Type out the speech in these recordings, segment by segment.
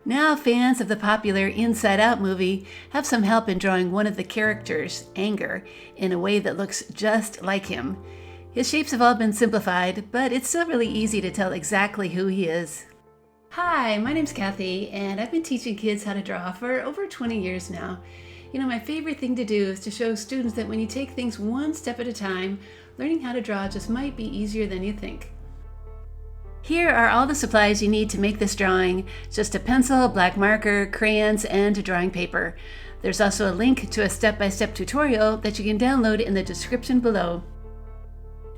Now fans of the popular Inside Out movie have some help in drawing one of the characters, Anger, in a way that looks just like him. His shapes have all been simplified, but it's still really easy to tell exactly who he is. Hi, my name's Kathy, and I've been teaching kids how to draw for over 20 years now. My favorite thing to do is to show students that when you take things one step at a time, learning how to draw just might be easier than you think. Here are all the supplies you need to make this drawing: just a pencil, black marker, crayons, and drawing paper. There's also a link to a step-by-step tutorial that you can download in the description below.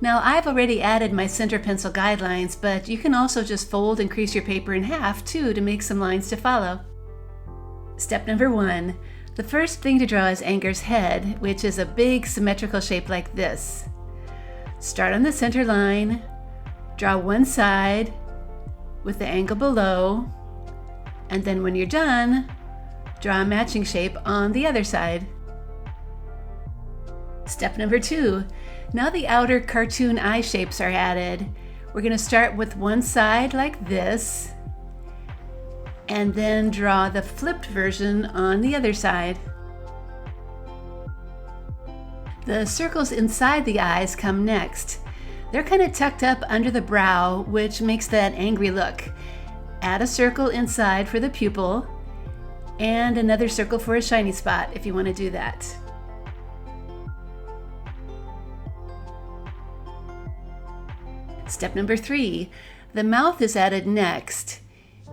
Now, I've already added my center pencil guidelines, but you can also just fold and crease your paper in half too to make some lines to follow. Step number 1. The first thing to draw is Anger's head, which is a big symmetrical shape like this. Start on the center line, draw one side with the angle below, and then when you're done, draw a matching shape on the other side. Step number 2. Now the outer cartoon eye shapes are added. We're going to start with one side like this, and then draw the flipped version on the other side. The circles inside the eyes come next. They're kind of tucked up under the brow, which makes that angry look. Add a circle inside for the pupil, and another circle for a shiny spot if you want to do that. Step number 3. The mouth is added next.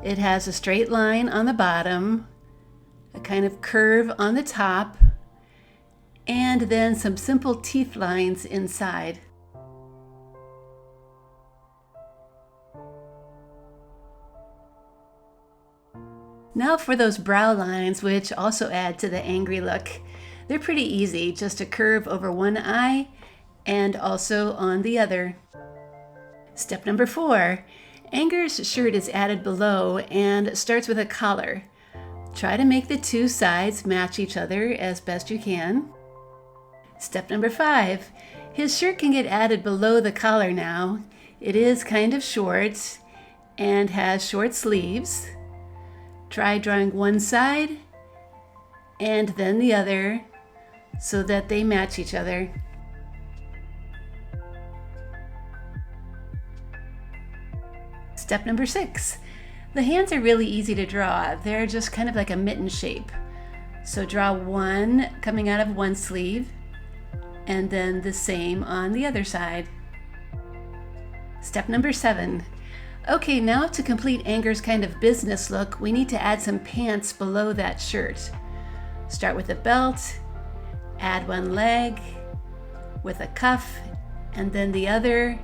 It has a straight line on the bottom, a kind of curve on the top, and then some simple teeth lines inside. Now for those brow lines, which also add to the angry look. They're pretty easy, just a curve over one eye and also on the other. Step number 4. Anger's shirt is added below and starts with a collar. Try to make the two sides match each other as best you can. Step number 5. His shirt can get added below the collar now. It is kind of short and has short sleeves. Try drawing one side and then the other so that they match each other. Step number 6. The hands are really easy to draw. They're just kind of like a mitten shape. So draw one coming out of one sleeve and then the same on the other side. Step number 7. Okay, now to complete Anger's kind of business look, we need to add some pants below that shirt. Start with a belt, add one leg with a cuff and then the other,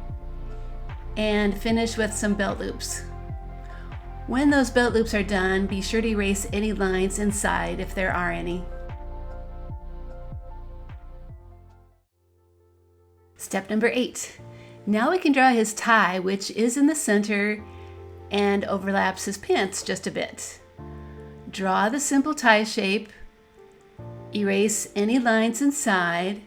and finish with some belt loops. When those belt loops are done, be sure to erase any lines inside if there are any. Step number 8. Now we can draw his tie, which is in the center and overlaps his pants just a bit. Draw the simple tie shape, erase any lines inside,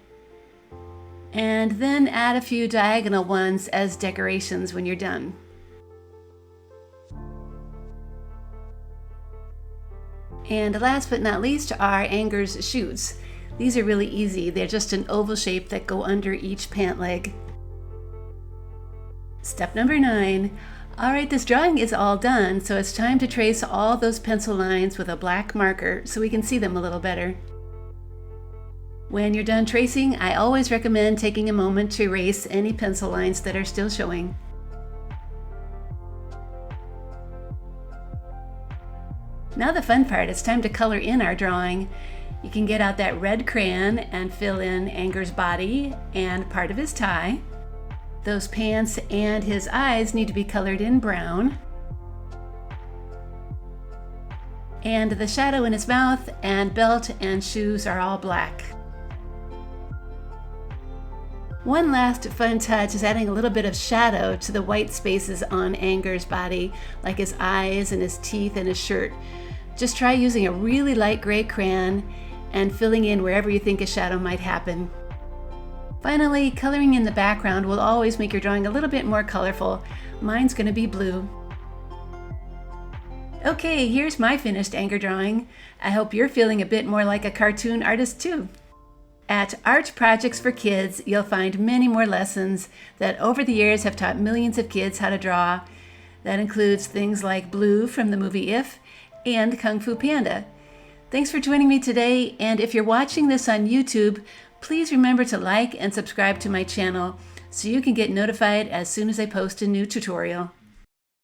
and then add a few diagonal ones as decorations when you're done. And last but not least are Anger's shoes. These are really easy. They're just an oval shape that go under each pant leg. Step number 9. Alright, this drawing is all done, so it's time to trace all those pencil lines with a black marker so we can see them a little better. When you're done tracing, I always recommend taking a moment to erase any pencil lines that are still showing. Now the fun part, it's time to color in our drawing. You can get out that red crayon and fill in Anger's body and part of his tie. Those pants and his eyes need to be colored in brown. And the shadow in his mouth and belt and shoes are all black. One last fun touch is adding a little bit of shadow to the white spaces on Anger's body, like his eyes and his teeth and his shirt. Just try using a really light gray crayon and filling in wherever you think a shadow might happen. Finally, coloring in the background will always make your drawing a little bit more colorful. Mine's going to be blue. Okay, here's my finished anger drawing. I hope you're feeling a bit more like a cartoon artist too. At Art Projects for Kids, you'll find many more lessons that over the years have taught millions of kids how to draw. That includes things like Blue from the movie If and Kung Fu Panda. Thanks for joining me today, and if you're watching this on YouTube, please remember to like and subscribe to my channel so you can get notified as soon as I post a new tutorial.